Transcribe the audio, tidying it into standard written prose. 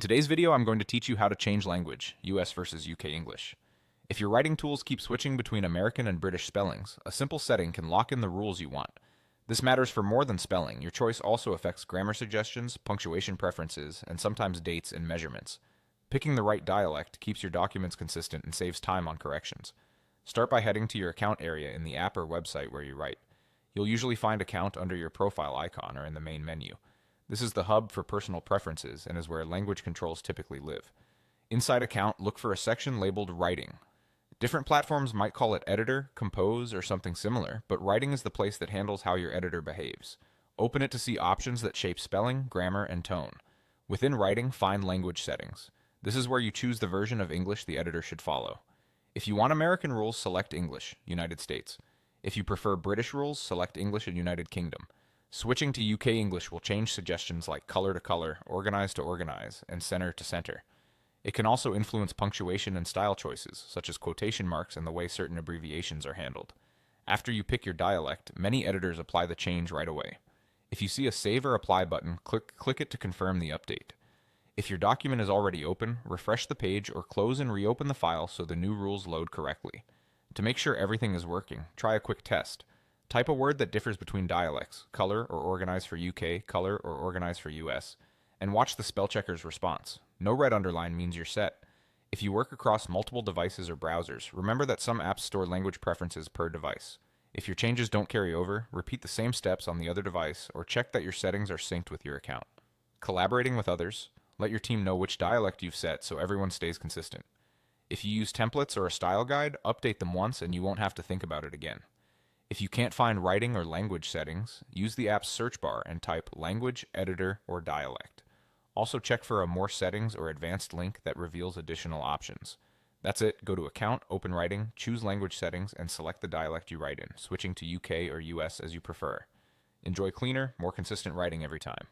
In today's video, I'm going to teach you how to change language, US versus UK English. If your writing tools keep switching between American and British spellings, a simple setting can lock in the rules you want. This matters for more than spelling. Your choice also affects grammar suggestions, punctuation preferences, and sometimes dates and measurements. Picking the right dialect keeps your documents consistent and saves time on corrections. Start by heading to your account area in the app or website where you write. You'll usually find account under your profile icon or in the main menu. This is the hub for personal preferences and is where language controls typically live. Inside account, look for a section labeled Writing. Different platforms might call it Editor, Compose, or something similar, but Writing is the place that handles how your editor behaves. Open it to see options that shape spelling, grammar, and tone. Within Writing, find Language Settings. This is where you choose the version of English the editor should follow. If you want American rules, select English, United States. If you prefer British rules, select English and United Kingdom. Switching to UK English will change suggestions like color to color, organize to organize, and center to center. It can also influence punctuation and style choices, such as quotation marks and the way certain abbreviations are handled. After you pick your dialect, many editors apply the change right away. If you see a Save or Apply button, click it to confirm the update. If your document is already open, refresh the page or close and reopen the file so the new rules load correctly. To make sure everything is working, try a quick test. Type a word that differs between dialects, color or organize for UK, color or organize for US, and watch the spell checker's response. No red underline means you're set. If you work across multiple devices or browsers, remember that some apps store language preferences per device. If your changes don't carry over, repeat the same steps on the other device or check that your settings are synced with your account. Collaborating with others, let your team know which dialect you've set so everyone stays consistent. If you use templates or a style guide, update them once and you won't have to think about it again. If you can't find writing or language settings, use the app's search bar and type language, editor, or dialect. Also check for a more settings or advanced link that reveals additional options. That's it. Go to Account, open Writing, choose language settings, and select the dialect you write in, switching to UK or US as you prefer. Enjoy cleaner, more consistent writing every time.